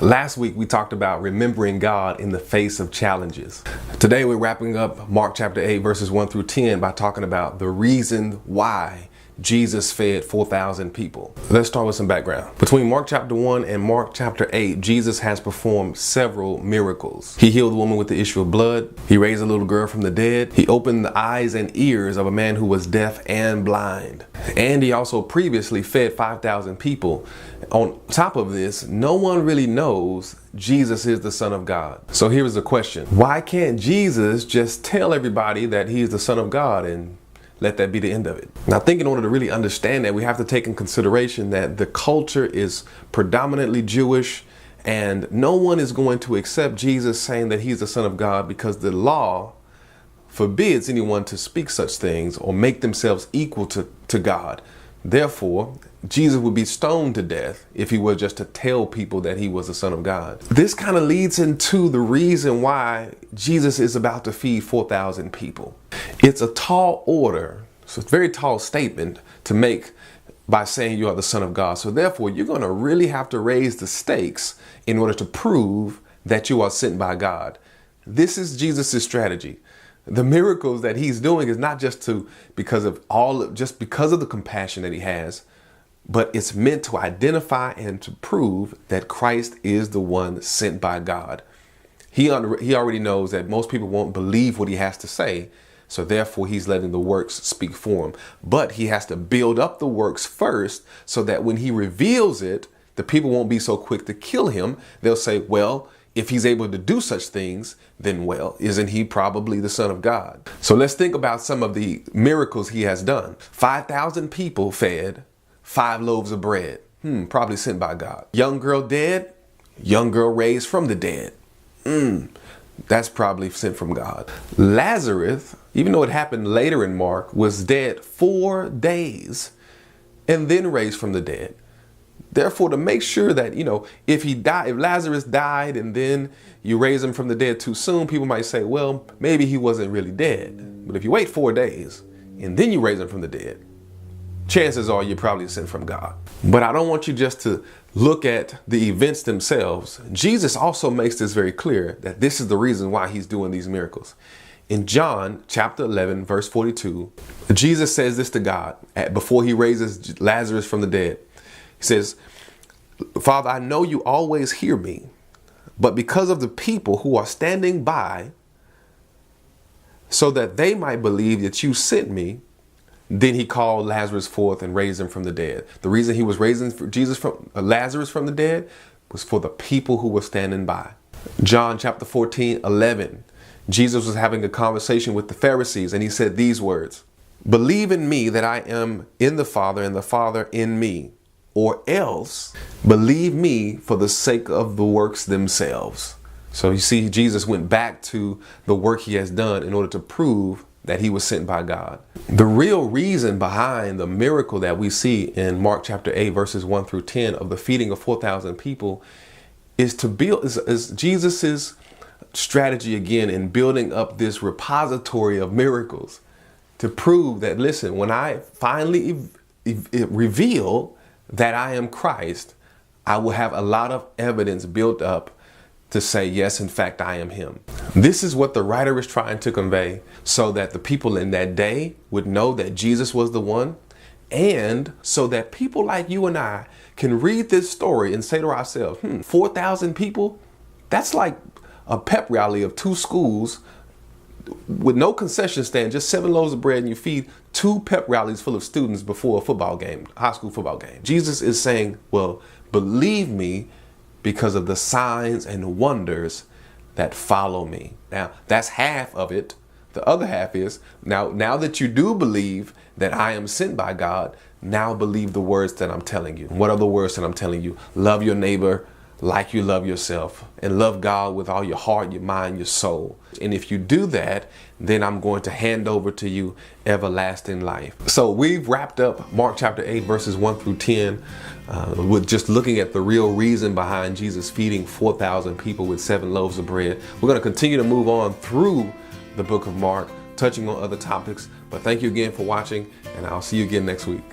Last week we talked about remembering God in the face of challenges. Today we're wrapping up Mark chapter 8 verses 1 through 10 by talking about the reason why Jesus fed 4,000 people. Let's start with some background. Between Mark chapter 1 and Mark chapter 8, Jesus has performed several miracles. He healed the woman with the issue of blood. He raised a little girl from the dead. He opened the eyes and ears of a man who was deaf and blind. And he also previously fed 5,000 people. On top of this, no one really knows Jesus is the Son of God. So here's the question. Why can't Jesus just tell everybody that he's the Son of God and let that be the end of it? Now, I think in order to really understand that, we have to take in consideration that the culture is predominantly Jewish, and no one is going to accept Jesus saying that he's the Son of God because the law forbids anyone to speak such things or make themselves equal to God. Therefore, Jesus would be stoned to death if he were just to tell people that he was the Son of God. This kind of leads into the reason why Jesus is about to feed 4,000 people. It's a tall order, so it's a very tall statement to make by saying you are the Son of God. So therefore, you're going to really have to raise the stakes in order to prove that you are sent by God. This is Jesus' strategy. The miracles that he's doing is not just because of the compassion that he has, but it's meant to identify and to prove that Christ is the one sent by God. He already knows that most people won't believe what he has to say, so therefore he's letting the works speak for him. But he has to build up the works first so that when he reveals it, the people won't be so quick to kill him. They'll say, well, if he's able to do such things, then well, isn't he probably the Son of God? So let's think about some of the miracles he has done. 5,000 people fed, 5 loaves of bread. Probably sent by God. Young girl dead, young girl raised from the dead. That's probably sent from God. Lazarus, even though it happened later in Mark, was dead 4 days and then raised from the dead. Therefore, to make sure that, if Lazarus died and then you raise him from the dead too soon, people might say, well, maybe he wasn't really dead. But if you wait 4 days and then you raise him from the dead, chances are you're probably sent from God. But I don't want you just to look at the events themselves. Jesus also makes this very clear that this is the reason why he's doing these miracles. In John chapter 11, verse 42, Jesus says this to God before he raises Lazarus from the dead. He says, Father, I know you always hear me, but because of the people who are standing by, so that they might believe that you sent me, then he called Lazarus forth and raised him from the dead. The reason he was raising Lazarus from the dead was for the people who were standing by. John chapter 14, 11, Jesus was having a conversation with the Pharisees, and he said these words, believe in me that I am in the Father and the Father in me, or else believe me for the sake of the works themselves. So you see, Jesus went back to the work he has done in order to prove that he was sent by God. The real reason behind the miracle that we see in Mark chapter 8, verses 1 through 10 of the feeding of 4,000 people is Jesus's strategy again in building up this repository of miracles to prove that, listen, when I finally reveal that I am Christ, I will have a lot of evidence built up to say, yes, in fact, I am him. This is what the writer is trying to convey so that the people in that day would know that Jesus was the one, and so that people like you and I can read this story and say to ourselves, 4,000 people, that's like a pep rally of 2 schools with no concession stand, just 7 loaves of bread, and you feed 2 pep rallies full of students before a football game, high school football game. Jesus is saying, well, believe me because of the signs and wonders that follow me. Now, that's half of it. The other half is, now that you do believe that I am sent by God, now believe the words that I'm telling you. What are the words that I'm telling you? Love your neighbor like you love yourself, and love God with all your heart, your mind, your soul. And if you do that, then I'm going to hand over to you everlasting life. So we've wrapped up Mark chapter 8, verses 1 through 10, with just looking at the real reason behind Jesus feeding 4,000 people with 7 loaves of bread. We're going to continue to move on through the book of Mark, touching on other topics. But thank you again for watching, and I'll see you again next week.